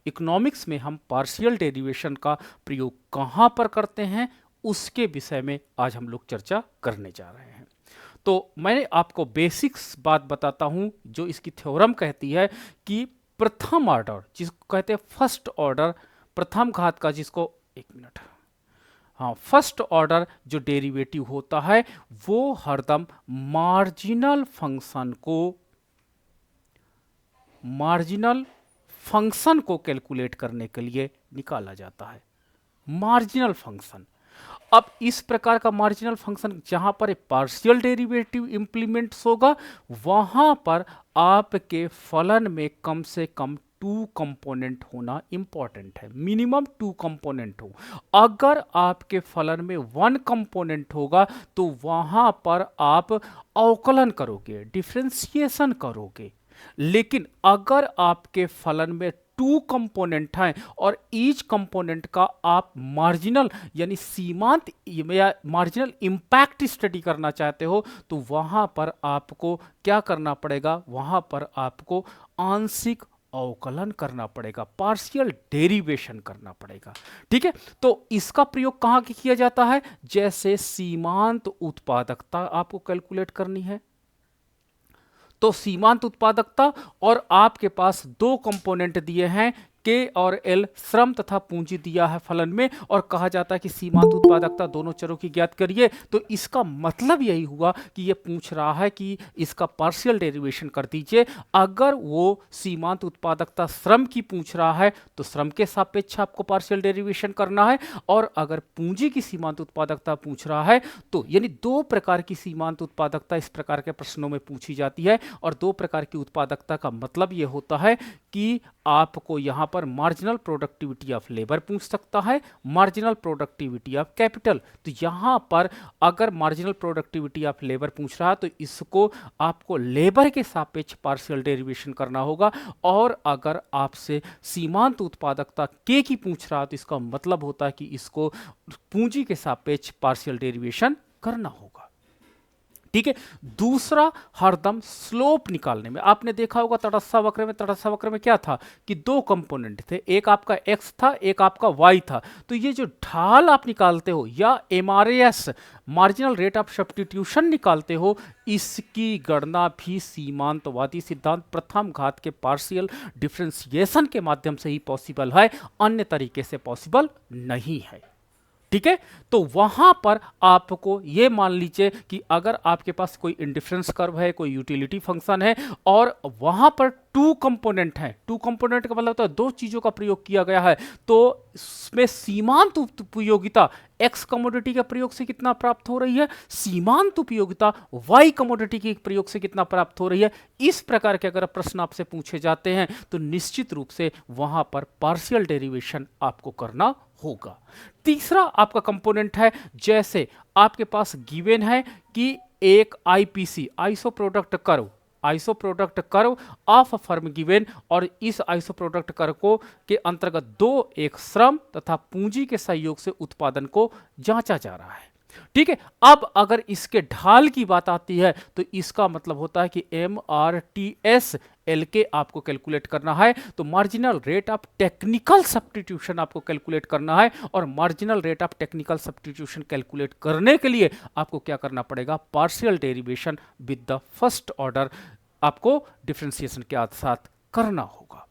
Economics में हम partial derivation का प्रयोग कहाँ पर करते हैं उसके विषय में आज हम लोग चर्चा करने जा रहे हैं। तो मैं आपको बेसिक्स बात बताता हूं जो इसकी थ्योरम कहती है कि प्रथम ऑर्डर जिसको कहते हैं फर्स्ट ऑर्डर, प्रथम घात का जिसको एक मिनट, हाँ, फर्स्ट ऑर्डर जो डेरिवेटिव होता है वो हरदम मार्जिनल फंक्शन को कैलकुलेट करने के लिए निकाला जाता है। मार्जिनल फंक्शन, अब इस प्रकार का मार्जिनल फंक्शन जहां पर पार्शियल डेरिवेटिव इंप्लीमेंट्स होगा वहां पर आपके फलन में कम से कम 2 कंपोनेंट होना इंपॉर्टेंट है, मिनिमम 2 कंपोनेंट हो। अगर आपके फलन में 1 कंपोनेंट होगा तो वहां पर आप अवकलन करोगे, डिफरेंशिएशन करोगे। लेकिन अगर आपके फलन में 2 कंपोनेंट हैं और ईच कंपोनेंट का आप मार्जिनल यानी सीमांत या मार्जिनल इंपैक्ट स्टडी करना चाहते हो तो वहां पर आपको क्या करना पड़ेगा, वहां पर आपको आंशिक अवकलन करना पड़ेगा, पार्शियल डेरिवेशन करना पड़ेगा। ठीक है, तो इसका प्रयोग कहां किया जाता है, जैसे सीमांत उत्पादकता आपको कैलकुलेट करनी है तो सीमांत उत्पादकता और आपके पास 2 कंपोनेंट दिए हैं के और एल, श्रम तथा पूंजी दिया है फलन में और कहा जाता है कि सीमांत उत्पादकता दोनों चरों की ज्ञात करिए। तो इसका मतलब यही हुआ कि ये पूछ रहा है कि इसका पार्शियल डेरिवेशन कर दीजिए। अगर वो सीमांत उत्पादकता श्रम की पूछ रहा है तो श्रम के सापेक्ष आपको पार्शियल डेरिवेशन करना है, और अगर पूंजी की सीमांत उत्पादकता पूछ रहा है तो यानी 2 प्रकार की सीमांत उत्पादकता इस प्रकार के प्रश्नों में पूछी जाती है। और 2 प्रकार की उत्पादकता का मतलब ये होता है कि आपको यहां पर मार्जिनल प्रोडक्टिविटी ऑफ लेबर पूछ सकता है, मार्जिनल प्रोडक्टिविटी ऑफ कैपिटल। तो यहां पर अगर मार्जिनल प्रोडक्टिविटी ऑफ लेबर पूछ रहा है तो इसको आपको लेबर के सापेक्ष पार्शियल डेरिवेशन करना होगा, और अगर आपसे सीमांत उत्पादकता के की पूछ रहा है तो इसका मतलब होता है कि इसको पूंजी के सापेक्ष पार्शियल डेरिवेशन करना होगा। ठीक है, दूसरा हरदम स्लोप निकालने में आपने देखा होगा तटस्थ वक्र में क्या था कि 2 कंपोनेंट थे, एक आपका x था, एक आपका y था। तो ये जो ढाल आप निकालते हो या MRAS marginal rate of substitution निकालते हो, इसकी गणना भी सीमांतवादी सिद्धांत प्रथम घात के पार्शियल डिफरेंशिएशन के माध्यम से ही पॉसिबल है, अन्य तरीके से पॉसिबल नहीं है। ठीक है, तो वहां पर आपको यह मान लीजिए कि अगर आपके पास कोई इंडिफरेंस कर्व है, कोई यूटिलिटी फंक्शन है और वहां पर 2 कंपोनेंट हैं, 2 कंपोनेंट का मतलब होता है 2 चीजों का प्रयोग किया गया है, तो इसमें सीमांत उपयोगिता एक्स कमोडिटी के प्रयोग से कितना प्राप्त हो रही है, सीमांत उपयोगिता वाई कमोडिटी के प्रयोग से कितना प्राप्त हो रही है। इस प्रकार के अगर प्रश्न आपसे पूछे जाते हैं तो निश्चित रूप से वहां पर पार्शियल डेरिवेशन आपको करना होगा। तीसरा आपका कंपोनेंट है, जैसे आपके पास गिवन है कि एक IPC isoproduct curve of firm given, और इस आइसोप्रोडक्ट कर्व को के अंतर्गत 2 एक श्रम तथा पूंजी के सहयोग से उत्पादन को जांचा जा रहा है। ठीक है, अब अगर इसके ढाल की बात आती है तो इसका मतलब होता है कि MRTS एल के आपको कैलकुलेट करना है, तो marginal rate of technical substitution आपको कैलकुलेट करना है, और marginal rate of technical substitution calculate करने के लिए आपको क्या करना पड़ेगा, partial derivation with the first order आपको डिफरेंशिएशन के साथ करना होगा।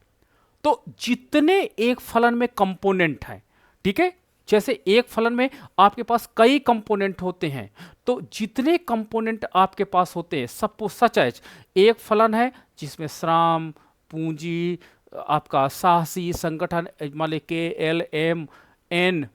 तो जितने एक फलन में कंपोनेंट हैं, ठीक है, जैसे एक फलन में आपके पास कई कंपोनेंट होते हैं, तो जितने कंपोनेंट आपके पास होते हैं, सपोज सच एज एक फलन है जिसमें श्रम, पूंजी, आपका साहसी संगठन, मान लीजिए KLMNO,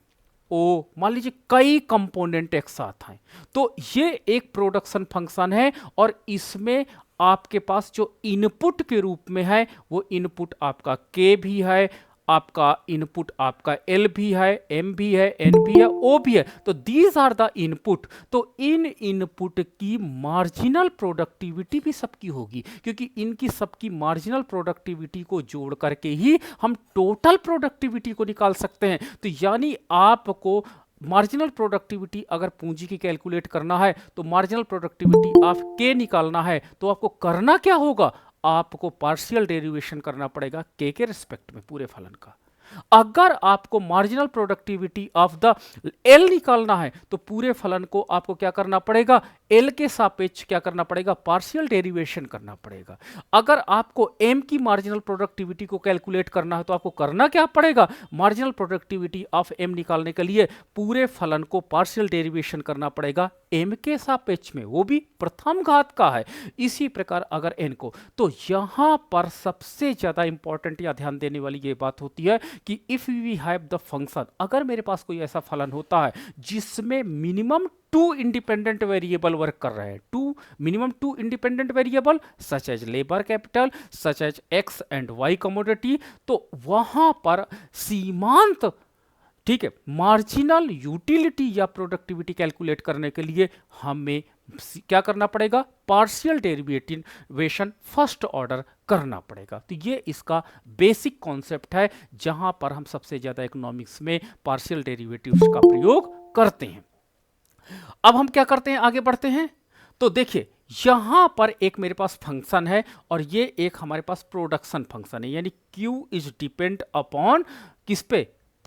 मान लीजिए कई कंपोनेंट एक साथ हैं, तो ये एक प्रोडक्शन फंक्शन है, और इसमें आपके पास जो इनपुट के रूप में है वो इनपुट आपका K भी है, आपका इनपुट आपका L भी है, M भी है, N भी है, O भी है। तो दीज आर द इनपुट। तो इन इनपुट की मार्जिनल प्रोडक्टिविटी भी सबकी होगी, क्योंकि इनकी सबकी मार्जिनल प्रोडक्टिविटी को जोड़ करके ही हम टोटल प्रोडक्टिविटी को निकाल सकते हैं। तो यानी आपको मार्जिनल प्रोडक्टिविटी अगर पूंजी की कैलकुलेट करना है तो मार्जिनल प्रोडक्टिविटी ऑफ के निकालना है, तो आपको करना क्या होगा, आपको पार्शियल डेरिवेशन करना पड़ेगा के रिस्पेक्ट में पूरे फलन का। अगर आपको marginal productivity of the L निकालना है तो पूरे फलन को आपको क्या करना पड़ेगा, एल के सापेक्ष क्या करना पड़ेगा, पार्शियल डेरिवेशन करना पड़ेगा। अगर आपको एम की मार्जिनल प्रोडक्टिविटी को कैलकुलेट करना है तो आपको करना क्या पड़ेगा, मार्जिनल प्रोडक्टिविटी ऑफ एम निकालने के लिए पूरे फलन को पार्शियल डेरिवेशन करना पड़ेगा एम के सापेक्ष में, वो भी प्रथम घात का है। इसी प्रकार अगर एन को, तो यहां पर सबसे ज्यादा इंपॉर्टेंट या ध्यान देने वाली ये बात होती है कि if we have the function, अगर मेरे पास कोई ऐसा फलन होता है जिसमें minimum two independent variable work कर रहे हैं, minimum two independent variable such as labour capital, such as X and Y commodity, तो वहां पर सीमांत, ठीक है, मार्जिनल यूटिलिटी या प्रोडक्टिविटी कैलकुलेट करने के लिए हमें क्या करना पड़ेगा, पार्शियल डेरिवेशन फर्स्ट ऑर्डर करना पड़ेगा। तो ये इसका बेसिक कॉन्सेप्ट है जहां पर हम सबसे ज्यादा इकोनॉमिक्स में पार्शियल डेरिवेटिव्स का प्रयोग करते हैं। अब हम क्या करते हैं, आगे बढ़ते हैं। तो देखिए यहां पर एक मेरे पास फंक्शन है और ये एक हमारे पास प्रोडक्शन फंक्शन है, यानी Q इज डिपेंड अपॉन किस पे,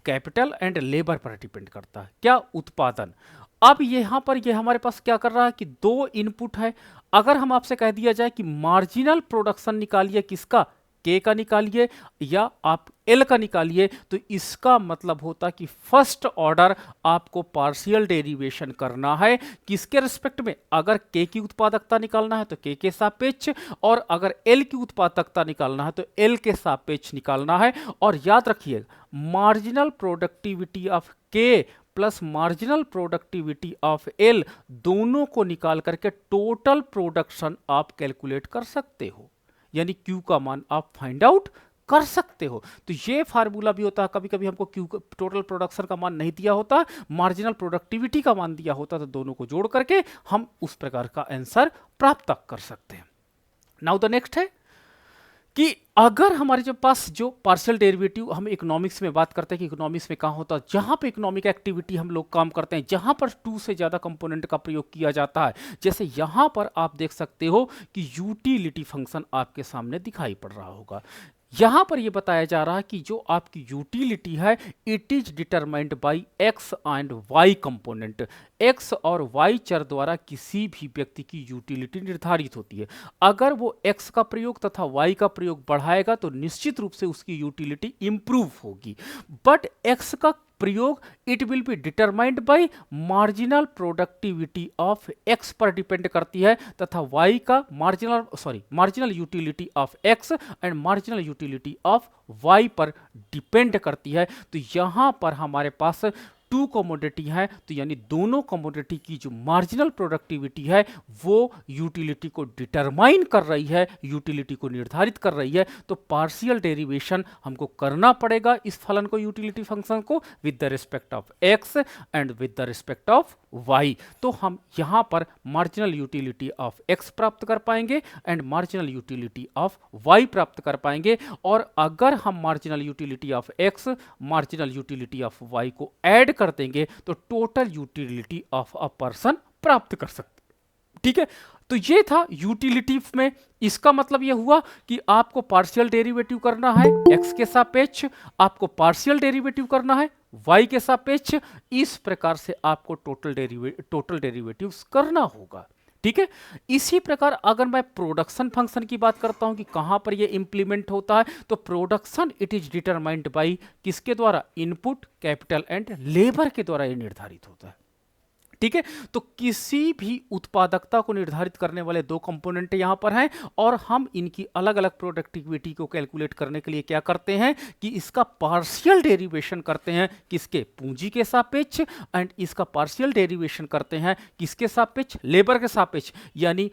कैपिटल एंड लेबर पर डिपेंड करता है, क्या, उत्पादन। अब यहां पर ये हमारे पास क्या कर रहा है कि दो इनपुट है। अगर हम आपसे कह दिया जाए कि मार्जिनल प्रोडक्शन निकालिए, किसका, के का निकालिए या आप एल का निकालिए, तो इसका मतलब होता कि फर्स्ट ऑर्डर आपको पार्शियल डेरिवेशन करना है किसके रिस्पेक्ट में, अगर के की उत्पादकता निकालना है तो के सापेक्ष, और अगर एल की उत्पादकता निकालना है तो एल के सापेक्ष निकालना है। और याद रखिएगा मार्जिनल प्रोडक्टिविटी ऑफ के plus marginal productivity of L दोनों को निकाल करके टोटल प्रोडक्शन आप कैलकुलेट कर सकते हो, यानी Q का मान आप फाइंड आउट कर सकते हो। तो ये फार्मूला भी होता है, कभी कभी हमको Q टोटल प्रोडक्शन का मान नहीं दिया होता, मार्जिनल प्रोडक्टिविटी का मान दिया होता, तो दोनों को जोड़ करके हम उस प्रकार का आंसर प्राप्त कर सकते हैं। नाउ द नेक्स्ट है कि अगर हमारे जो पास जो पार्शियल डेरिवेटिव, हम इकोनॉमिक्स में बात करते हैं कि इकोनॉमिक्स में कहाँ होता है, जहां पे इकोनॉमिक एक्टिविटी हम लोग काम करते हैं, जहां पर टू से ज्यादा कंपोनेंट का प्रयोग किया जाता है, जैसे यहां पर आप देख सकते हो कि यूटिलिटी फंक्शन आपके सामने दिखाई पड़ रहा होगा। यहां पर यह बताया जा रहा है कि जो आपकी यूटिलिटी है it is determined by x and y component, x और वाई चर द्वारा किसी भी व्यक्ति की यूटिलिटी निर्धारित होती है। अगर वो एक्स का प्रयोग तथा वाई का प्रयोग बढ़ाएगा तो निश्चित रूप से उसकी यूटिलिटी इंप्रूव होगी, बट एक्स का प्रयोग it will be determined by marginal productivity of x पर डिपेंड करती है, तथा वाई का marginal utility of x and marginal utility of y पर डिपेंड करती है। तो यहां पर हमारे पास टू कमोडिटी है, तो यानी दोनों कमोडिटी की जो मार्जिनल प्रोडक्टिविटी है वो यूटिलिटी को डिटरमाइन कर रही है, यूटिलिटी को निर्धारित कर रही है। तो पार्शियल डेरिवेशन हमको करना पड़ेगा इस फलन को, यूटिलिटी फंक्शन को, with the respect of x and with the respect of y. तो हम यहां पर मार्जिनल यूटिलिटी ऑफ एक्स प्राप्त कर पाएंगे and marginal utility of y प्राप्त कर पाएंगे। और अगर हम marginal utility of x, marginal utility of y को ऐड कर देंगे तो total utility of a person प्राप्त कर सकते, ठीक है। तो ये था यूटिलिटी में। इसका मतलब यह हुआ कि आपको पार्शियल डेरिवेटिव करना है एक्स के सापेक्ष, आपको पार्शियल डेरिवेटिव करना है वाई के सापेक्ष, इस प्रकार से आपको टोटल डेरिवेटिव्स करना होगा, ठीक है। इसी प्रकार अगर मैं प्रोडक्शन फंक्शन की बात करता हूं कि कहां पर यह इंप्लीमेंट होता है, तो production it is determined bye किसके द्वारा, इनपुट, कैपिटल एंड लेबर के द्वारा यह निर्धारित होता है, ठीक है। तो किसी भी उत्पादकता को निर्धारित करने वाले दो कंपोनेंट यहां पर हैं और हम इनकी अलग अलग प्रोडक्टिविटी को कैलकुलेट करने के लिए क्या करते हैं कि इसका पार्शियल डेरिवेशन करते हैं किसके, पूंजी के सापेक्ष, एंड इसका पार्शियल डेरिवेशन करते हैं किसके सापेक्ष, लेबर के सापेक्ष, यानी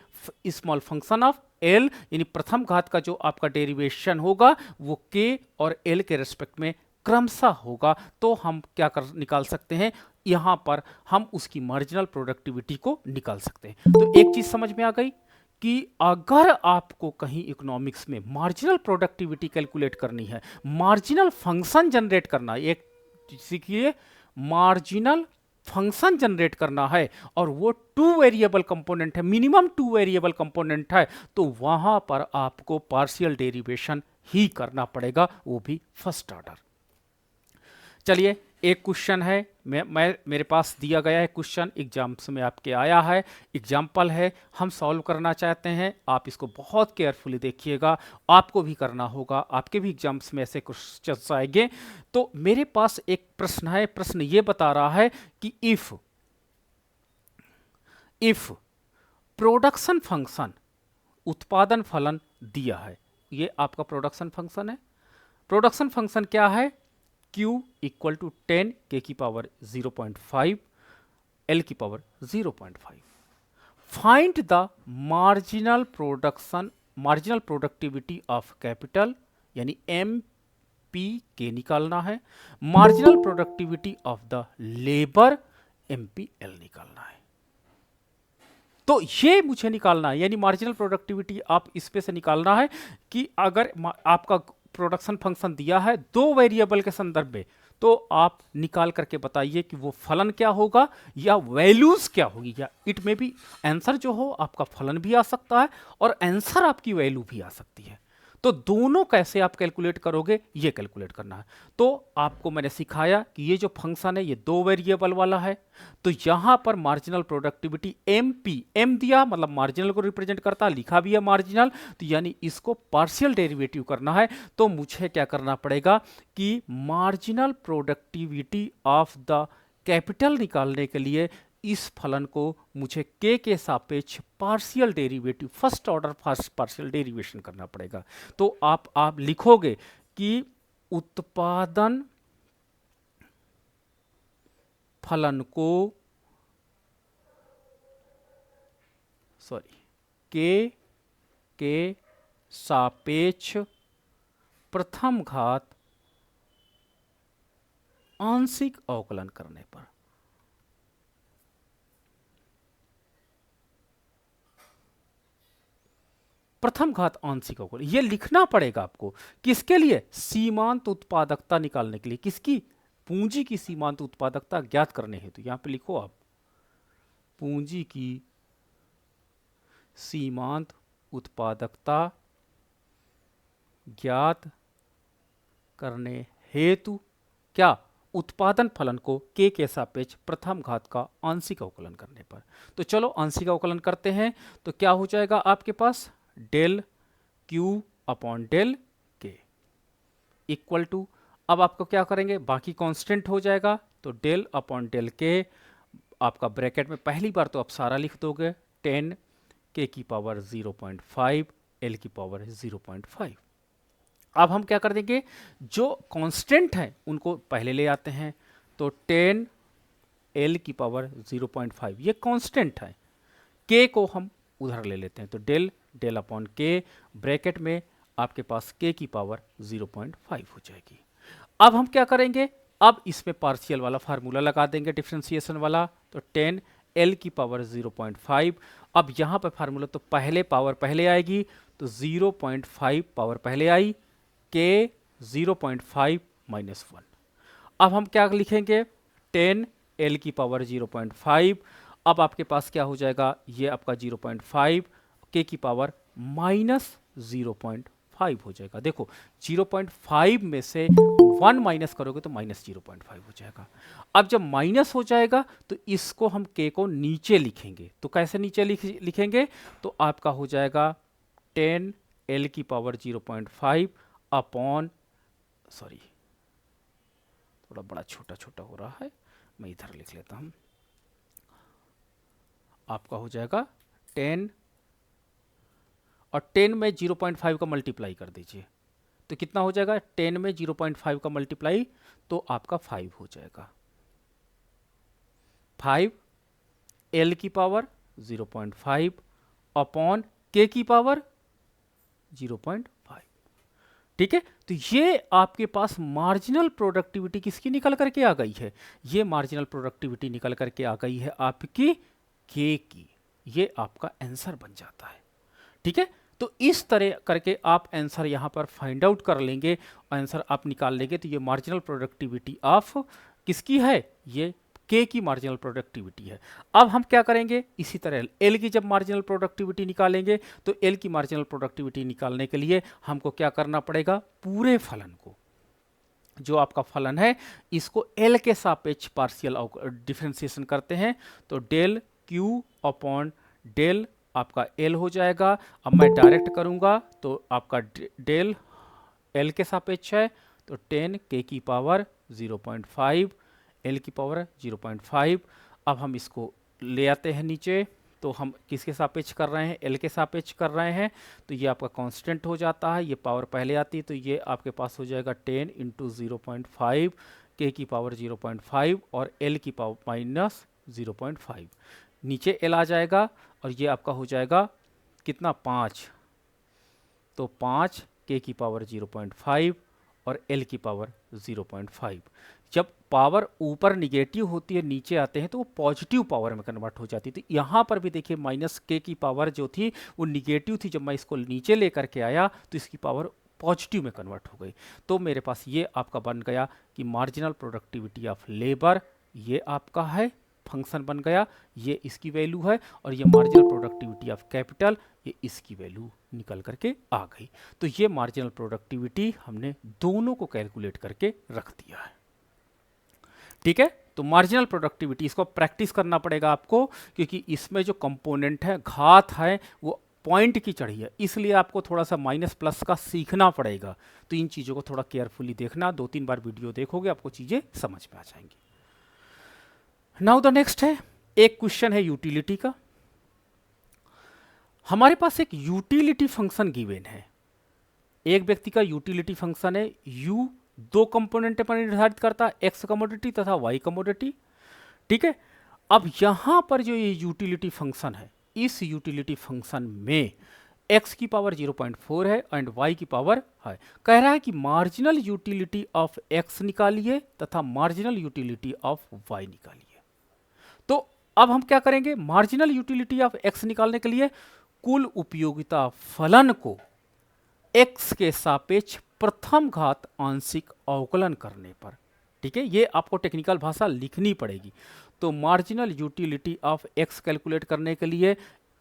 स्मॉल फंक्शन ऑफ एल, यानी प्रथम घात का जो आपका डेरिवेशन होगा वो के और एल के रेस्पेक्ट में क्रमशः होगा। तो हम क्या निकाल सकते हैं, यहां पर हम उसकी मार्जिनल प्रोडक्टिविटी को निकाल सकते हैं। तो एक चीज समझ में आ गई कि अगर आपको कहीं इकोनॉमिक्स में मार्जिनल प्रोडक्टिविटी कैलकुलेट करनी है, मार्जिनल फंक्शन जनरेट करना है, एक सीखिए मार्जिनल फंक्शन जनरेट करना है और वो 2 वेरिएबल कंपोनेंट है, मिनिमम 2 वेरिएबल कंपोनेंट है, तो वहां पर आपको पार्शियल डेरिवेशन ही करना पड़ेगा, वो भी फर्स्ट ऑर्डर। चलिए एक क्वेश्चन है, मेरे पास दिया गया है क्वेश्चन, एग्जाम्स में आपके आया है, एग्जाम्पल है, हम सॉल्व करना चाहते हैं। आप इसको बहुत केयरफुली देखिएगा, आपको भी करना होगा, आपके भी एग्जाम्स में ऐसे क्वेश्चंस आएंगे। तो मेरे पास एक प्रश्न है, प्रश्न ये बता रहा है कि इफ प्रोडक्शन फंक्शन, उत्पादन फलन दिया है, ये आपका प्रोडक्शन फंक्शन है। प्रोडक्शन फंक्शन क्या है? Q इक्वल टू 10 k की पावर 0.5 L की power 0.5। Find the marginal productivity of capital, यानी MPK निकालना है, marginal productivity of the labour MPL निकालना है। तो ये मुझे निकालना है, यानी मार्जिनल प्रोडक्टिविटी आप इस पे से निकालना है कि अगर आपका प्रोडक्शन फंक्शन दिया है 2 वेरिएबल के संदर्भ में, तो आप निकाल करके बताइए कि वो फलन क्या होगा या वैल्यूज क्या होगी, या इट में भी आंसर जो हो आपका फलन भी आ सकता है और आंसर आपकी वैल्यू भी आ सकती है। तो दोनों कैसे आप कैलकुलेट करोगे, ये कैलकुलेट करना है। तो आपको मैंने सिखाया कि ये जो फंक्शन है ये 2 वेरिएबल वाला है, तो यहां पर मार्जिनल प्रोडक्टिविटी एम दिया, मतलब मार्जिनल को रिप्रेजेंट करता है, लिखा भी है मार्जिनल, तो यानी इसको पार्शियल डेरिवेटिव करना है। तो मुझे क्या करना पड़ेगा कि marginal productivity of the capital निकालने के लिए इस फलन को मुझे के सापेक्ष partial derivative, first order first partial derivation करना पड़ेगा। तो आप लिखोगे कि उत्पादन फलन को के सापेक्ष प्रथम घात आंशिक अवकलन करने पर, प्रथम घात आंशिक अवकलन, ये लिखना पड़ेगा आपको। किसके लिए? सीमांत उत्पादकता निकालने के लिए। किसकी? पूंजी की सीमांत उत्पादकता ज्ञात करने हेतु। यहां पे लिखो आप, पूंजी की सीमांत उत्पादकता ज्ञात करने हेतु क्या? उत्पादन फलन को के सापेक्ष प्रथम घात का आंशिक अवकलन करने पर। तो चलो आंशिक अवकलन करते हैं। तो क्या हो जाएगा आपके पास? डेल Q अपॉन डेल के इक्वल टू, अब आपको क्या करेंगे, बाकी कांस्टेंट हो जाएगा, तो डेल अपॉन डेल के, आपका ब्रैकेट में पहली बार तो आप सारा लिख दोगे, 10 k की पावर 0.5 L की पावर 0.5। अब हम क्या कर देंगे, जो कांस्टेंट है उनको पहले ले आते हैं, तो 10 L की पावर 0.5 ये कांस्टेंट है, k को हम उधर ले लेते हैं, तो डेल अपॉन के, ब्रैकेट में आपके पास k की पावर 0.5 हो जाएगी। अब हम क्या करेंगे, अब इसमें पार्शियल वाला फार्मूला लगा देंगे, डिफरेंशिएशन वाला, तो 10 L की पावर 0.5। अब यहां पर फार्मूला तो पहले पावर पहले आएगी, तो 0.5 पावर पहले आई, k 0.5 माइनस 1। अब हम क्या लिखेंगे, 10 L की पावर 0.5। अब आपके पास क्या हो जाएगा, ये आपका 0.5 k की पावर माइनस 0.5 हो जाएगा। देखो 0.5 में से 1 माइनस करोगे तो माइनस 0.5 हो जाएगा। अब जब माइनस हो जाएगा तो इसको हम k को नीचे लिखेंगे, तो कैसे नीचे लिखेंगे, तो आपका हो जाएगा 10 L की पावर 0.5 अपॉन, सॉरी थोड़ा बड़ा छोटा छोटा हो रहा है, मैं इधर लिख लेता हूं, आपका हो जाएगा 10 और 10 में 0.5 का मल्टीप्लाई कर दीजिए, तो कितना हो जाएगा, 10 में 0.5 का मल्टीप्लाई, तो आपका 5 हो जाएगा। 5 L की पावर 0.5 अपॉन k की पावर 0.5। ठीक है, तो ये आपके पास मार्जिनल प्रोडक्टिविटी किसकी निकल करके आ गई है, ये मार्जिनल प्रोडक्टिविटी निकल करके आ गई है आपकी k की। ये आपका आंसर बन जाता है। ठीक है, तो इस तरह करके आप आंसर यहां पर फाइंड आउट कर लेंगे, आंसर आप निकाल लेंगे। तो ये मार्जिनल प्रोडक्टिविटी ऑफ किसकी है, ये के की मार्जिनल प्रोडक्टिविटी है। अब हम क्या करेंगे, इसी तरह एल की जब मार्जिनल प्रोडक्टिविटी निकालेंगे तो एल की मार्जिनल प्रोडक्टिविटी निकालने के लिए हमको क्या करना पड़ेगा, पूरे फलन को, जो आपका फलन है, इसको एल के सापेक्ष पार्शियल डिफरेंशिएशन करते हैं, तो डेल क्यू अपॉन डेल आपका एल हो जाएगा। अब मैं डायरेक्ट करूंगा तो आपका डेल एल के सापेक्ष है, तो 10 के की पावर 0.5 एल की पावर 0.5। अब हम इसको ले आते हैं नीचे, तो हम किसके सापेक्ष कर रहे हैं, एल के सापेक्ष कर रहे हैं, तो ये आपका कांस्टेंट हो जाता है, ये पावर पहले आती है, तो ये आपके पास हो जाएगा 10 इंटू 0.5 के की पावर 0.5 और एल की पावर माइनस 0.5, नीचे एल आ जाएगा और ये आपका हो जाएगा कितना, 5, तो 5 के की पावर 0.5 और एल की पावर 0.5। जब पावर ऊपर निगेटिव होती है, नीचे आते हैं तो वो पॉजिटिव पावर में कन्वर्ट हो जाती है। तो यहाँ पर भी देखिए माइनस के की पावर जो थी वो निगेटिव थी, जब मैं इसको नीचे लेकर के आया तो इसकी पावर पॉजिटिव में कन्वर्ट हो गई। तो मेरे पास ये आपका बन गया कि मार्जिनल प्रोडक्टिविटी ऑफ लेबर, ये आपका है फंक्शन बन गया, ये इसकी वैल्यू है, और ये मार्जिनल प्रोडक्टिविटी ऑफ कैपिटल, ये इसकी वैल्यू निकल करके आ गई। तो ये मार्जिनल प्रोडक्टिविटी हमने दोनों को कैलकुलेट करके रख दिया है। ठीक है, तो मार्जिनल प्रोडक्टिविटी, इसको प्रैक्टिस करना पड़ेगा आपको, क्योंकि इसमें जो कंपोनेंट है, घात है, वो पॉइंट की चढ़ी है, इसलिए आपको थोड़ा सा माइनस प्लस का सीखना पड़ेगा। तो इन चीज़ों को थोड़ा केयरफुली देखना, 2-3 बार वीडियो देखोगे आपको चीज़ें समझ में आ जाएंगी। नाउ द नेक्स्ट है, एक क्वेश्चन है यूटिलिटी का। हमारे पास एक यूटिलिटी फंक्शन गिवन है, एक व्यक्ति का यूटिलिटी फंक्शन है, यू दो कंपोनेंट पर निर्धारित करता है, एक्स कमोडिटी तथा वाई कमोडिटी। ठीक है, अब यहां पर जो ये यूटिलिटी फंक्शन है, इस यूटिलिटी फंक्शन में x की पावर 0.4 है एंड y की पावर है। कह रहा है कि मार्जिनल यूटिलिटी ऑफ x निकालिए तथा मार्जिनल यूटिलिटी ऑफ y निकालिए। तो अब हम क्या करेंगे, मार्जिनल यूटिलिटी ऑफ x निकालने के लिए कुल उपयोगिता फलन को x के सापेक्ष प्रथम घात आंशिक अवकलन करने पर, ठीक है, ये आपको टेक्निकल भाषा लिखनी पड़ेगी। तो marginal utility of x calculate करने के लिए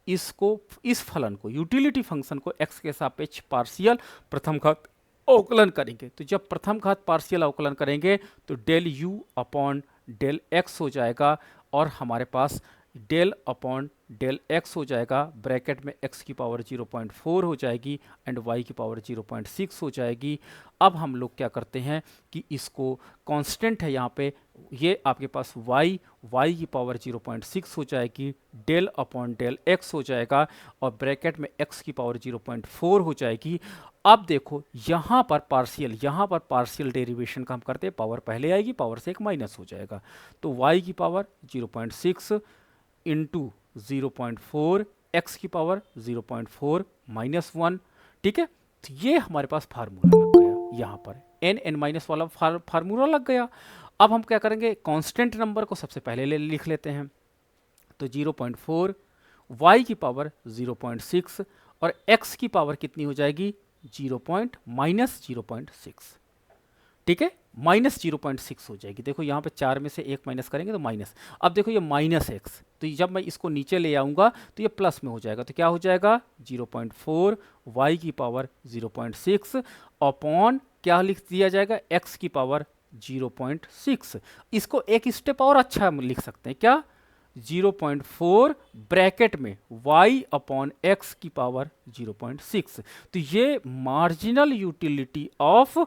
इसको, इस फलन को, यूटिलिटी फंक्शन को x के सापेक्ष पार्शियल प्रथम घात अवकलन करेंगे। तो जब प्रथम घात पार्शियल अवकलन करेंगे तो del u upon del x हो जाएगा, और हमारे पास डेल अपॉन डेल x हो जाएगा, ब्रैकेट में x की पावर 0.4 हो जाएगी एंड y की पावर 0.6 हो जाएगी। अब हम लोग क्या करते हैं कि इसको कांस्टेंट है यहाँ पे, ये आपके पास y की पावर 0.6 हो जाएगी, डेल अपॉन डेल x हो जाएगा और ब्रैकेट में x की पावर 0.4 हो जाएगी। अब देखो यहाँ पर पार्शियल डेरिवेशन का हम करते हैं, पावर पहले आएगी, पावर से एक माइनस हो जाएगा, तो y की पावर 0.6 इंटू 0.4 x की पावर 0.4 माइनस 1। ठीक है, तो ये हमारे पास फार्मूला लग गया, यहाँ पर n माइनस वाला फार्मूला लग गया। अब हम क्या करेंगे, कांस्टेंट नंबर को सबसे पहले लिख लेते हैं, तो 0.4, y की पावर 0.6 और x की पावर कितनी हो जाएगी, माइनस 0.6। ठीक है, माइनस 0.6 हो जाएगी। देखो यहाँ पे 4 में से 1 माइनस करेंगे तो माइनस, अब देखो ये माइनस x, तो जब मैं इसको नीचे ले आऊँगा तो ये प्लस में हो जाएगा, तो क्या हो जाएगा 0.4 y की पावर 0.6 अपॉन क्या लिख दिया जाएगा, x की पावर 0.6। इसको एक स्टेप और अच्छा हम लिख सकते हैं, क्या, 0.4 ब्रैकेट में y अपॉन x की पावर 0.6। तो ये मार्जिनल यूटिलिटी ऑफ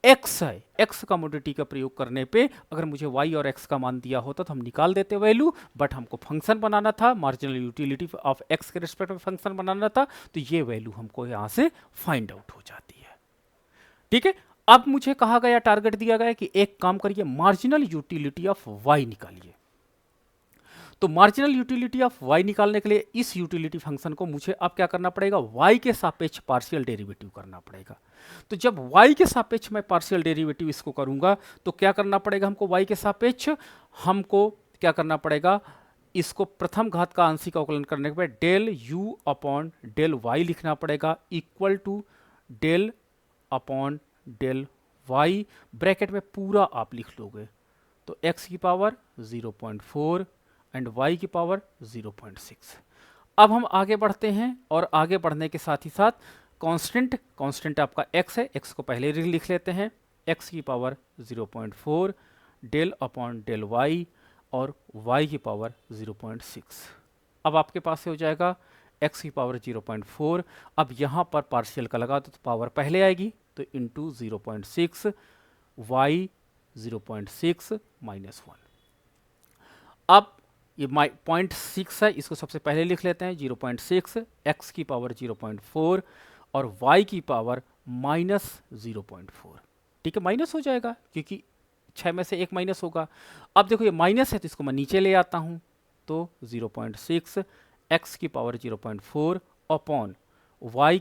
x है, x कमोडिटी का प्रयोग करने पे अगर मुझे y और x का मान दिया होता तो हम निकाल देते वैल्यू, बट हमको फंक्शन बनाना था, मार्जिनल यूटिलिटी ऑफ x के रिस्पेक्ट में फंक्शन बनाना था, तो ये वैल्यू हमको यहाँ से फाइंड आउट हो जाती है। ठीक है, अब मुझे कहा गया, टारगेट दिया गया कि एक काम करिए, मार्जिनल यूटिलिटी ऑफ y निकालिए। तो मार्जिनल यूटिलिटी ऑफ y निकालने के लिए इस यूटिलिटी फंक्शन को मुझे अब क्या करना पड़ेगा, y के सापेक्ष पार्शियल डेरिवेटिव करना पड़ेगा। तो जब y के सापेक्ष मैं पार्शियल डेरिवेटिव इसको करूंगा तो क्या करना पड़ेगा हमको, y के सापेक्ष हमको क्या करना पड़ेगा, इसको प्रथम घात का आंशिक अवकलन करने के बाद del u upon del y लिखना पड़ेगा, equal to del upon del y, bracket में पूरा आप लिख लोगे, तो x की पावर 0.4 एंड y की पावर 0.6। अब हम आगे बढ़ते हैं और आगे बढ़ने के साथ ही साथ कांस्टेंट आपका x है, x को पहले लिख लेते हैं, x की power 0.4 del upon del y और y की पावर 0.6। अब आपके पास से हो जाएगा x की पावर 0.4, अब यहाँ पर पार्शियल का लगा दो तो पावर पहले आएगी, तो इंटू 0.6 y 0.6 माइनस 1। अब ये 0.6 है, इसको सबसे पहले लिख लेते हैं 0.6, x की पावर 0.4 और y की पावर माइनस 0.4। ठीक है, माइनस हो जाएगा क्योंकि 6 में से एक माइनस होगा। अब देखो ये माइनस है तो इसको मैं नीचे ले आता हूँ, तो 0.6 x की पावर 0.4 अपॉन y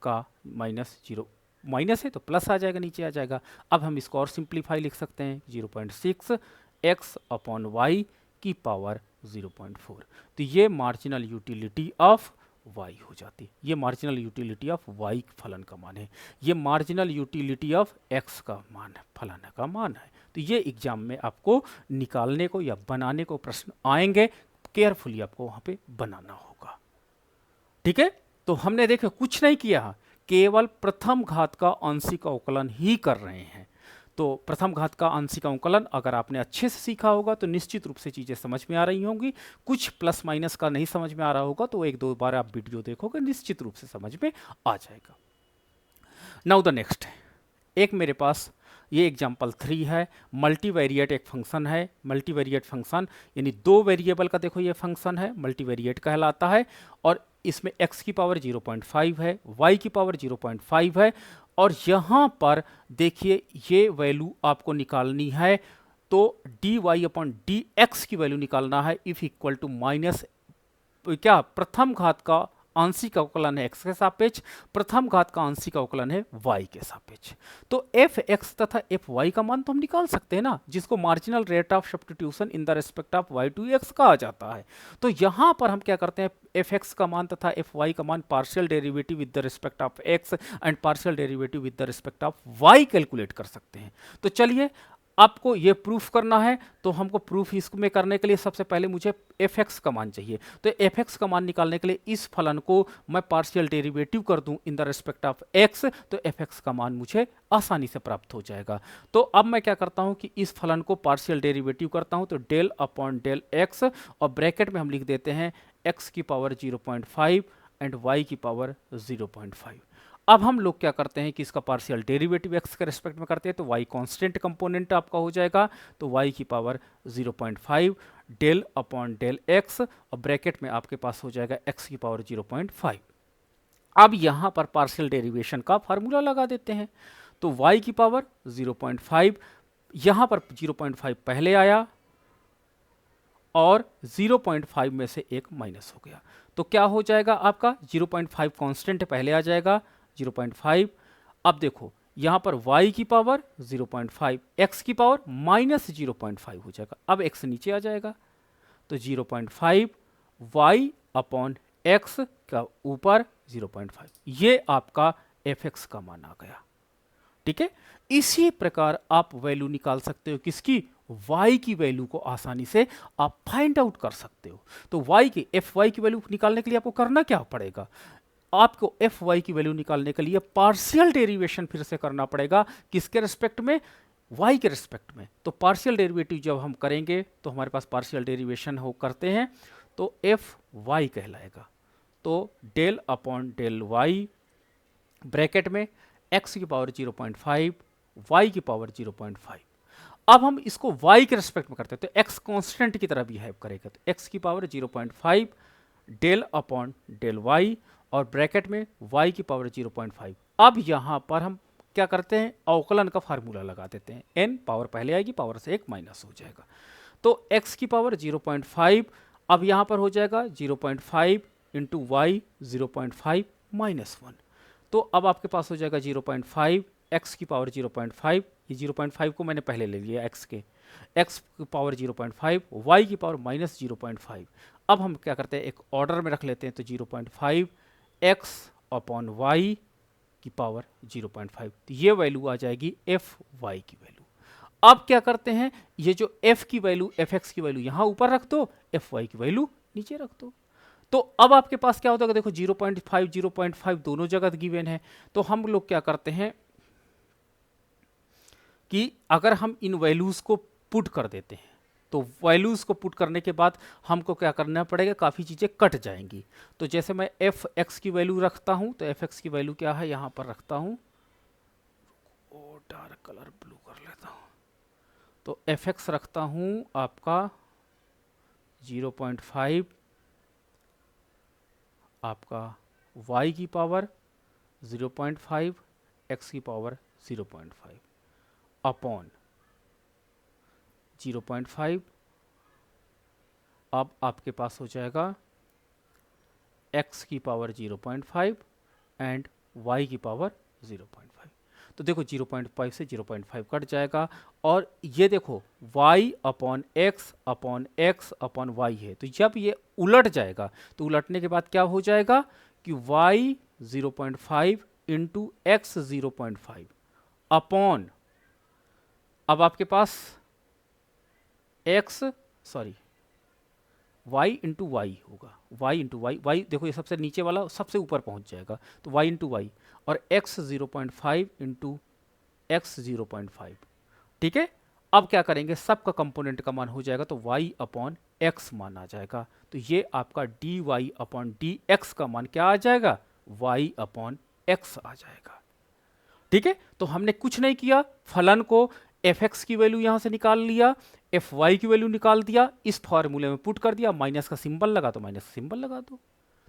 का माइनस 0, माइनस है तो प्लस आ जाएगा, नीचे आ जाएगा। अब हम इसको और सिंप्लीफाई लिख सकते हैं 0.6 x अपॉन y की पावर 0.4। तो ये मार्जिनल यूटिलिटी ऑफ y हो जाती, ये मार्जिनल यूटिलिटी ऑफ y फलन का मान है, ये मार्जिनल यूटिलिटी ऑफ x का मान है, फलन का मान है। तो ये एग्जाम में आपको निकालने को या बनाने को प्रश्न आएंगे, केयरफुली आपको वहां पे बनाना होगा। ठीक है, तो हमने देखो कुछ नहीं किया, केवल प्रथम घात का आंशिक अवकलन ही कर रहे हैं। तो प्रथम घात का आंशिक अवकलन अगर आपने अच्छे से सीखा होगा तो निश्चित रूप से चीज़ें समझ में आ रही होंगी। कुछ प्लस माइनस का नहीं समझ में आ रहा होगा तो एक दो बार आप वीडियो देखोगे, निश्चित रूप से समझ में आ जाएगा। नाउ द नेक्स्ट, एक मेरे पास ये एग्जाम्पल 3 है, मल्टीवेरिएट एक फंक्शन है। मल्टीवेरिएट फंक्शन यानी दो वेरिएबल का देखो ये फंक्शन है, मल्टीवेरिएट कहलाता है। और इसमें x की पावर 0.5 है, y की पावर 0.5 है, और यहाँ पर देखिए ये वैल्यू आपको निकालनी है, तो dy अपॉन dx की वैल्यू निकालना है इफ इक्वल टू माइनस क्या प्रथम घात का आंशिक अवकलन है x के सापेक्ष, प्रथम घात का आंशिक अवकलन है y के सापेक्ष। तो f(x) तथा f(y) का मान तो हम निकाल सकते हैं ना, जिसको marginal rate of substitution in the respect of y to x कहा जाता है। तो यहां पर हम क्या करते हैं, f(x) का मान तथा f(y) का मान partial derivative with the respect of x and partial derivative with the respect of y calculate कर सकते हैं। तो चलिए आपको ये प्रूफ करना है, तो हमको प्रूफ इसमें करने के लिए सबसे पहले मुझे f(x) का मान चाहिए। तो f(x) का मान निकालने के लिए इस फलन को मैं पार्शियल डेरिवेटिव कर दूं इन द रिस्पेक्ट ऑफ x, तो f(x) का मान मुझे आसानी से प्राप्त हो जाएगा। तो अब मैं क्या करता हूं कि इस फलन को पार्शियल डेरिवेटिव करता हूं, तो डेल अपॉन डेल x, और ब्रैकेट में हम लिख देते हैं x की पावर 0.5 एंड y की पावर 0.5। अब हम लोग क्या करते हैं कि इसका पार्शियल डेरिवेटिव x के रेस्पेक्ट में करते हैं, तो y कांस्टेंट कंपोनेंट आपका हो जाएगा, तो y की power 0.5 del upon del x, और ब्रैकेट में आपके पास हो जाएगा x की पावर 0.5। अब यहाँ पर पार्शियल डेरिवेशन का फार्मूला लगा देते हैं, तो y की पावर 0.5, यहाँ पर 0.5 पहले आया और 0.5 में से एक माइनस हो गया, तो क्या हो जाएगा आपका 0.5 कांस्टेंट पहले आ जाएगा 0.5। अब देखो यहाँ पर y की पावर 0.5, x की पावर माइनस 0.5 हो जाएगा, अब x नीचे आ जाएगा, तो 0.5 y अपॉन x का ऊपर 0.5, ये आपका f(x) का मान आ गया। ठीक है, इसी प्रकार आप वैल्यू निकाल सकते हो किसकी, y की वैल्यू को आसानी से आप फाइंड आउट कर सकते हो। तो y की fy की वैल्यू निकालने के लिए आपको करना क्या पड़ेगा, आपको fy की वैल्यू निकालने के लिए पार्शियल डेरिवेशन फिर से करना पड़ेगा, किसके रिस्पेक्ट में, y के रिस्पेक्ट में। तो पार्शियल डेरिवेटिव जब हम करेंगे तो हमारे पास पार्शियल डेरिवेशन हो करते हैं, तो fy कहलाएगा, तो del upon del y bracket में x की पावर 0.5 y की पावर 0.5। अब हम इसको y के रिस्पेक्ट में करते हैं, तो x कांस्टेंट की तरह बिहेव करेगा, तो x की power 0.5 del upon del y, और ब्रैकेट में y की पावर 0.5। अब यहाँ पर हम क्या करते हैं, अवकलन का फार्मूला लगा देते हैं, n पावर पहले आएगी, पावर से एक माइनस हो जाएगा, तो x की पावर 0.5, अब यहाँ पर हो जाएगा 0.5 इंटू y 0.5 माइनस 1, तो अब आपके पास हो जाएगा 0.5 x की पावर 0.5, ये 0.5 को मैंने पहले ले लिया x की पावर 0.5, y की पावर माइनस 0.5। अब हम क्या करते हैं, एक ऑर्डर में रख लेते हैं, तो 0.5 x अपॉन y की पावर 0.5, तो ये वैल्यू आ जाएगी fy की वैल्यू। अब क्या करते हैं, ये जो f की वैल्यू f x की वैल्यू यहां ऊपर रख दो, f y की वैल्यू नीचे रख दो। तो अब आपके पास क्या होता है, देखो 0.5 0.5 दोनों जगह गिवन है। तो हम लोग क्या करते हैं कि अगर हम इन वैल्यूज को पुट कर देते हैं, तो वैल्यूज को पुट करने के बाद हमको क्या करना पड़ेगा, काफ़ी चीज़ें कट जाएंगी। तो जैसे मैं एफ एक्स की वैल्यू रखता हूं, तो एफ एक्स की वैल्यू क्या है, यहां पर रखता हूं, ओ डार्क कलर ब्लू कर लेता हूं। तो एफ एक्स रखता हूं आपका 0.5, आपका y की पावर 0.5, x की पावर 0.5 अपॉन 0.5। अब आपके पास हो जाएगा x की पावर 0.5 एंड y की पावर 0.5। तो देखो 0.5 से 0.5 कट जाएगा, और ये देखो y upon x upon x upon y है। तो जब ये उलट जाएगा, तो उलटने के बाद क्या हो जाएगा कि y 0.5 इंटू एक्स 0.5 अपॉन, अब आपके पास x sorry y into y होगा, y इंटू वाई, वाई देखो ये सबसे नीचे वाला सबसे ऊपर पहुंच जाएगा, तो y इंटू वाई, और x 0.5 इंटू एक्स 0.5। ठीक है, अब क्या करेंगे, सबका कंपोनेंट का मान हो जाएगा, तो y अपॉन एक्स मान आ जाएगा। तो ये आपका d y upon d x का मान क्या आ जाएगा, y अपॉन एक्स आ जाएगा। ठीक है, तो हमने कुछ नहीं किया, फलन को एफ एक्स की वैल्यू यहां से निकाल लिया, एफ वाई की वैल्यू निकाल दिया, इस फॉर्मूले में पुट कर दिया, माइनस का सिंबल लगा तो माइनस का सिंबल लगा दो,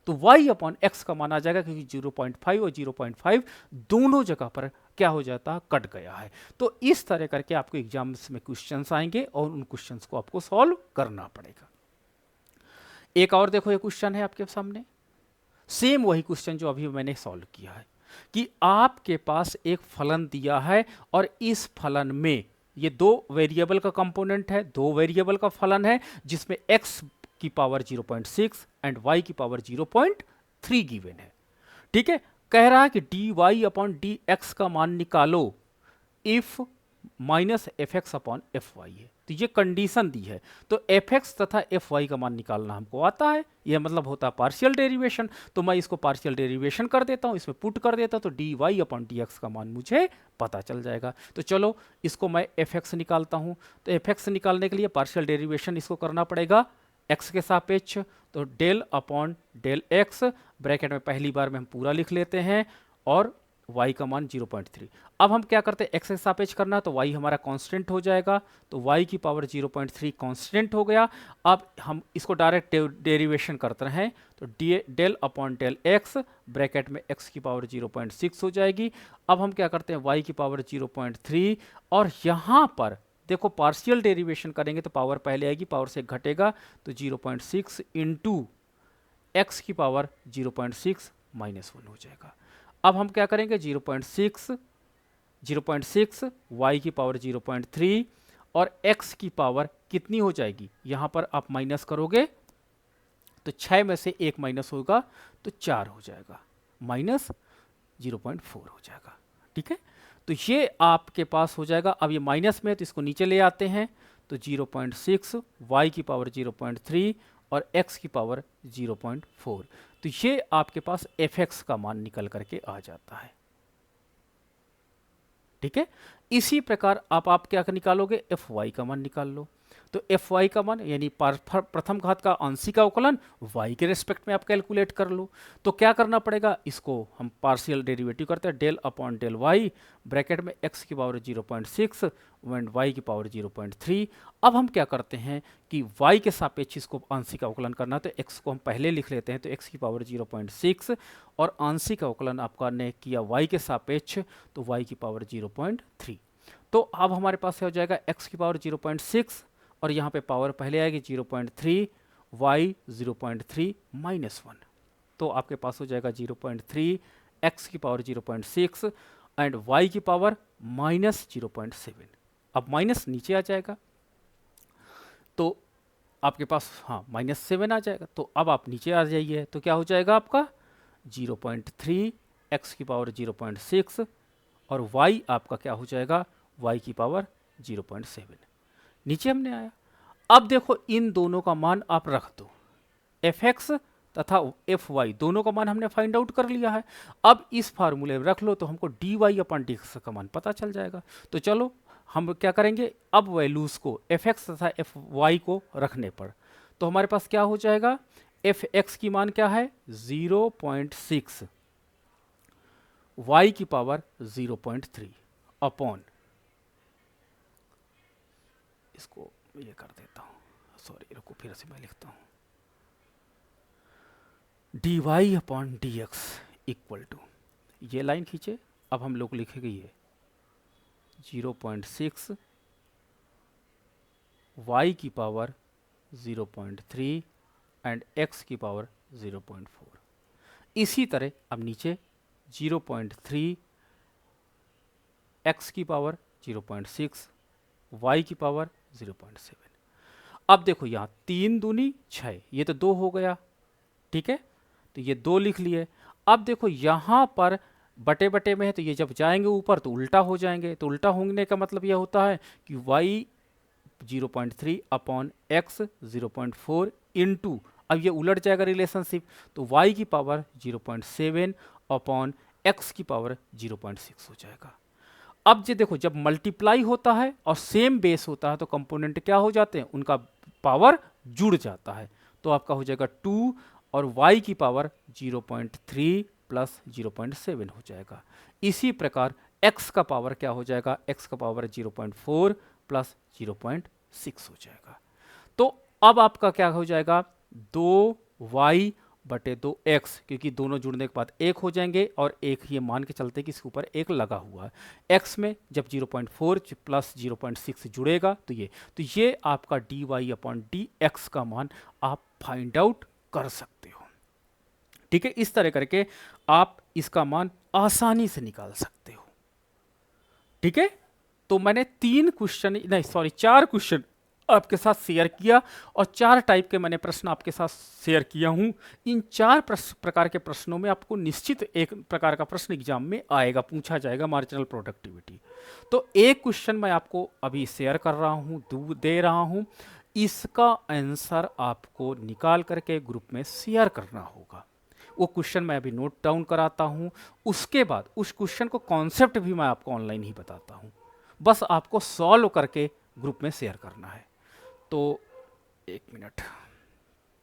तो y अपॉन एक्स का मान आ जाएगा, क्योंकि 0.5 और 0.5 दोनों जगह पर क्या हो जाता है, कट गया है। तो इस तरह करके आपको एग्जाम्स में क्वेश्चंस आएंगे और उन क्वेश्चंस को आपको सॉल्व करना पड़ेगा। एक और देखो ये क्वेश्चन है आपके सामने, सेम वही क्वेश्चन जो अभी मैंने सॉल्व किया है, कि आपके पास एक फलन दिया है और इस फलन में ये दो वेरिएबल का कंपोनेंट है, दो वेरिएबल का फलन है, जिसमें x की पावर 0.6 एंड y की पावर 0.3 गिवन है। ठीक है, कह रहा है कि d y upon d x का मान निकालो if minus f x upon f y है। तो ये कंडीशन दी है, तो एफ एक्स तथा एफ वाई का मान निकालना हमको आता है, यह मतलब होता है पार्शियल डेरिवेशन। तो मैं इसको पार्शियल डेरिवेशन कर देता हूं, इसमें पुट कर देता हूं, तो d y upon d x का मान मुझे पता चल जाएगा। तो चलो इसको मैं एफ एक्स निकालता हूं। तो एफ एक्स निकालने के लिए पार्शियल डेरिवेशन इसको करना पड़ेगा एक्स के सापेक्ष, तो del upon del x, bracket में पहली बार में हम पूरा लिख लेते हैं, और y का मान 0.3। अब हम क्या करते हैं, x के सापेक्ष करना, तो y हमारा कांस्टेंट हो जाएगा, तो y की पावर 0.3 कांस्टेंट हो गया। अब हम इसको डायरेक्ट डेरिवेशन करते हैं, तो del upon del x, bracket में x की पावर 0.6 हो जाएगी। अब हम क्या करते हैं, y की पावर 0.3, और यहाँ पर देखो पार्शियल डेरिवेशन करेंगे तो पावर पहले आएगी, पावर से घटेगा, तो 0.6 इंटू एक्स की पावर 0.6 -1 हो जाएगा। अब हम क्या करेंगे, 0.6 y की पावर 0.3 और x की पावर कितनी हो जाएगी, यहाँ पर आप माइनस करोगे तो 6 में से 1 माइनस होगा तो 4 हो जाएगा, माइनस 0.4 हो जाएगा। ठीक है, तो ये आपके पास हो जाएगा। अब ये माइनस में है तो इसको नीचे ले आते हैं, तो 0.6 y की पावर 0.3 और x की पावर 0.4, तो ये आपके पास fx का मान निकल करके आ जाता है। ठीक है, इसी प्रकार आप क्या निकालोगे, fy का मान निकाल लो। तो fy का मान यानी प्रथम घात का आंशिक अवकलन y के रेस्पेक्ट में आप कैलकुलेट कर लो। तो क्या करना पड़ेगा, इसको हम पार्शियल डेरिवेटिव करते हैं, del upon del y, bracket में x की पावर 0.6 एंड y की पावर 0.3। अब हम क्या करते हैं कि y के सापेक्ष इसको आंशिक अवकलन करना, तो x को हम पहले लिख लेते हैं, तो x की पावर 0.6 और आंशिक अवकलन आपका ने किया y के सापेक्ष, तो y की पावर 0.3। तो अब हमारे पास हो जाएगा x की पावर 0.6 और यहाँ पे पावर पहले आएगी 0.3, y 0.3 -1, तो आपके पास हो जाएगा 0.3, x की पावर 0.6 एंड y की पावर -0.7। अब माइनस नीचे आ जाएगा, तो आपके पास हाँ -7 आ जाएगा। तो अब आप नीचे आ जाइए, तो क्या हो जाएगा आपका 0.3, x की पावर 0.6 और y आपका क्या हो जाएगा, y की पावर 0.7। नीचे हमने आया, अब देखो इन दोनों का मान आप रख दो, fx तथा fy दोनों का मान हमने फाइंड आउट कर लिया है। अब इस फार्मूले में रख लो तो हमको dy/dx का मान पता चल जाएगा। तो चलो हम क्या करेंगे, अब वैल्यूज को fx तथा fy को रखने पर, तो हमारे पास क्या हो जाएगा, fx की मान क्या है 0.6, y की पावर 0.3 अपॉन, इसको ये कर देता हूँ, सॉरी रुको फिर से मैं लिखता हूँ, dy/dx इक्वल टू, ये लाइन खींचे, अब हम लोग लिखेंगे ये 0.6 y की पावर 0.3 एंड x की पावर 0.4। इसी तरह अब नीचे 0.3 x की पावर 0.6 y की पावर 0.7। अब देखो यहाँ 3 दूनी 6, ये तो 2 हो गया, ठीक है, तो ये 2 लिख लिए। अब देखो यहाँ पर बटे बटे में है, तो ये जब जाएंगे ऊपर तो उल्टा हो जाएंगे, तो उल्टा होने का मतलब यह होता है कि y 0.3 अपॉन x 0.4 इंटू, अब ये उलट जाएगा रिलेशनशिप, तो y की पावर 0.7 अपॉन x की पावर 0.6 हो जाएगा। अब ये देखो जब मल्टीप्लाई होता है और सेम बेस होता है तो कंपोनेंट क्या हो जाते हैं, उनका पावर जुड़ जाता है, तो आपका हो जाएगा 2 और y की पावर 0.3 प्लस 0.7 हो जाएगा। इसी प्रकार x का पावर क्या हो जाएगा, x का पावर 0.4 प्लस 0.6 हो जाएगा। तो अब आपका क्या हो जाएगा, 2y बटे 2x, क्योंकि दोनों जुड़ने के बाद 1 हो जाएंगे और एक ये मान के चलते कि इसके ऊपर 1 लगा हुआ है। x में जब 0.4 प्लस 0.6 जुड़ेगा तो ये आपका dy/dx का मान आप फाइंड आउट कर सकते हो। ठीक है, इस तरह करके आप इसका मान आसानी से निकाल सकते हो। ठीक है, तो मैंने 4 क्वेश्चन आपके साथ शेयर किया और 4 टाइप के मैंने प्रश्न आपके साथ शेयर किया हूं। इन 4 प्रकार के प्रश्नों में आपको निश्चित एक प्रकार का प्रश्न एग्जाम में आएगा, पूछा जाएगा मार्जिनल प्रोडक्टिविटी। तो एक क्वेश्चन मैं आपको अभी शेयर कर रहा हूं, दे रहा हूं, इसका आंसर आपको निकाल करके ग्रुप में शेयर करना होगा। वो क्वेश्चन मैं अभी नोट डाउन कराता हूं, उसके बाद उस क्वेश्चन को कॉन्सेप्ट भी मैं आपको ऑनलाइन ही बताता हूं, बस आपको सॉल्व करके ग्रुप में शेयर करना है। तो 1 मिनट,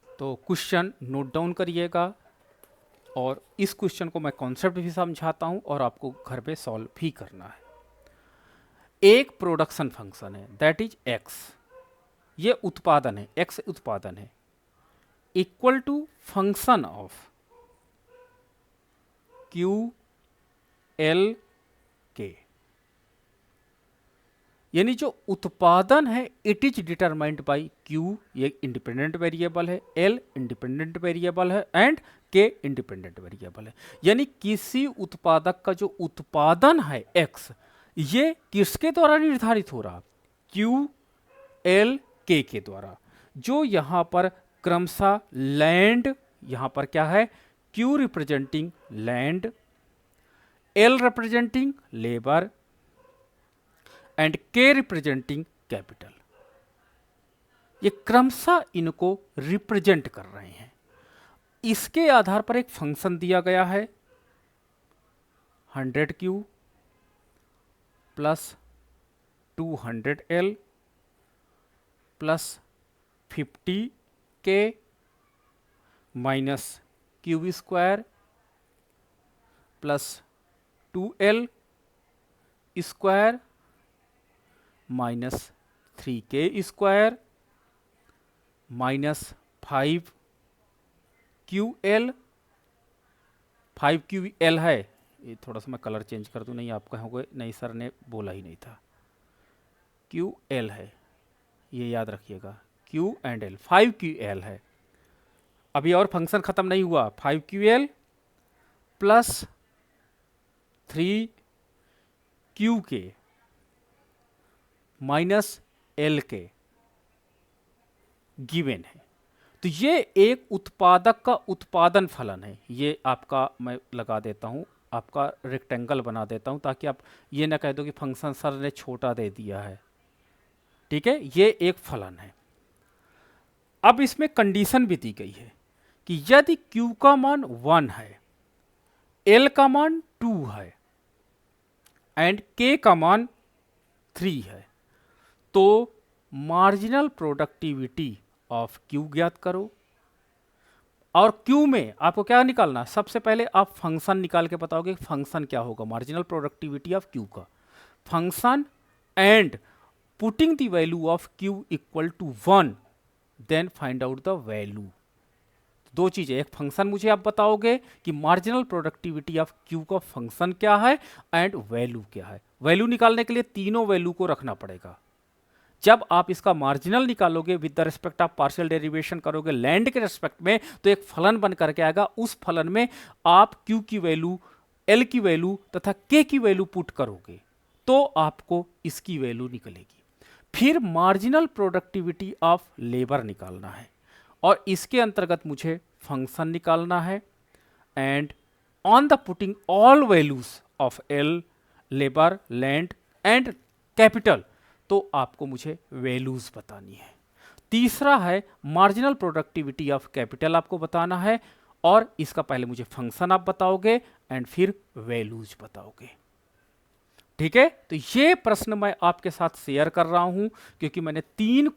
तो क्वेश्चन नोट डाउन करिएगा और इस क्वेश्चन को मैं कॉन्सेप्ट भी समझाता हूं और आपको घर पे सॉल्व भी करना है। एक प्रोडक्शन फंक्शन है दैट इज x, ये उत्पादन है, x उत्पादन है, equal to function of Q L K, यानी जो उत्पादन है it is determined by Q, ये इंडिपेंडेंट वेरिएबल है, L इंडिपेंडेंट वेरिएबल है एंड K इंडिपेंडेंट वेरिएबल है। यानी किसी उत्पादक का जो उत्पादन है X, ये किसके द्वारा निर्धारित हो रहा, Q L K के द्वारा, जो यहां पर क्रमशः लैंड, यहां पर क्या है, Q representing land, L representing labour and K representing capital, ये क्रमशः इनको रिप्रेजेंट कर रहे हैं। इसके आधार पर एक फंक्शन दिया गया है 100Q plus 200L plus 50K minus Q square plus 2L square minus 3K square minus 5QL, 5QL है, ये थोड़ा सा मैं कलर चेंज कर दूं, नहीं आप कहोगे नहीं सर ने बोला ही नहीं था, QL है, ये याद रखिएगा, Q एंड L, 5QL है। अभी और फंक्शन खत्म नहीं हुआ, 5QL plus 3QK minus LK given है। तो ये एक उत्पादक का उत्पादन फलन है। ये आपका मैं लगा देता हूं, आपका रेक्टेंगल बना देता हूं ताकि आप ये ना कह दो कि फंक्शन सर ने छोटा दे दिया है। ठीक है, ये एक फलन है। अब इसमें कंडीशन भी दी गई है कि यदि Q का मान 1 है, L का मान 2 है एंड K का मान 3 है, तो मार्जिनल प्रोडक्टिविटी ऑफ Q ज्ञात करो। और Q में आपको क्या निकालना, सबसे पहले आप फंक्शन निकाल के बताओगे फंक्शन क्या होगा मार्जिनल प्रोडक्टिविटी ऑफ Q का, function and putting the value of Q equal to 1 then find out the value. दो चीजें, एक फंक्शन मुझे आप बताओगे कि मार्जिनल प्रोडक्टिविटी ऑफ Q का फंक्शन क्या है एंड वैल्यू क्या है। वैल्यू निकालने के लिए तीनों वैल्यू को रखना पड़ेगा। जब आप इसका मार्जिनल निकालोगे with the respect of partial derivation करोगे लैंड के रिस्पेक्ट में, तो एक फलन बन करके आएगा। उस फलन में आप Q की वैल्यू, L की वैल्यू तथा K की वैल्यू पुट करोगे तो आपको इसकी वैल्यू निकलेगी। फिर मार्जिनल प्रोडक्टिविटी ऑफ लेबर निकालना है और इसके अंतर्गत मुझे फंक्शन निकालना है and on the putting all values of L, labour, land and capital, तो आपको मुझे वैल्यूज बतानी है। तीसरा है मार्जिनल प्रोडक्टिविटी ऑफ कैपिटल आपको बताना है और इसका पहले मुझे फंक्शन आप बताओगे एंड फिर वैल्यूज बताओगे। ठीक है, तो ये प्रश्न मैं आपके साथ शेयर कर रहा हूं क्योंकि मैंने 4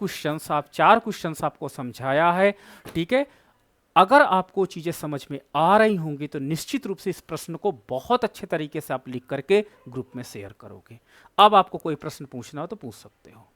क्वेश्चंस आपको समझाया है। ठीक है, अगर आपको चीजें समझ में आ रही होंगी तो निश्चित रूप से इस प्रश्न को बहुत अच्छे तरीके से आप लिख करके ग्रुप में शेयर करोगे। अब आपको कोई प्रश्न पूछना हो तो पूछ सकते हो।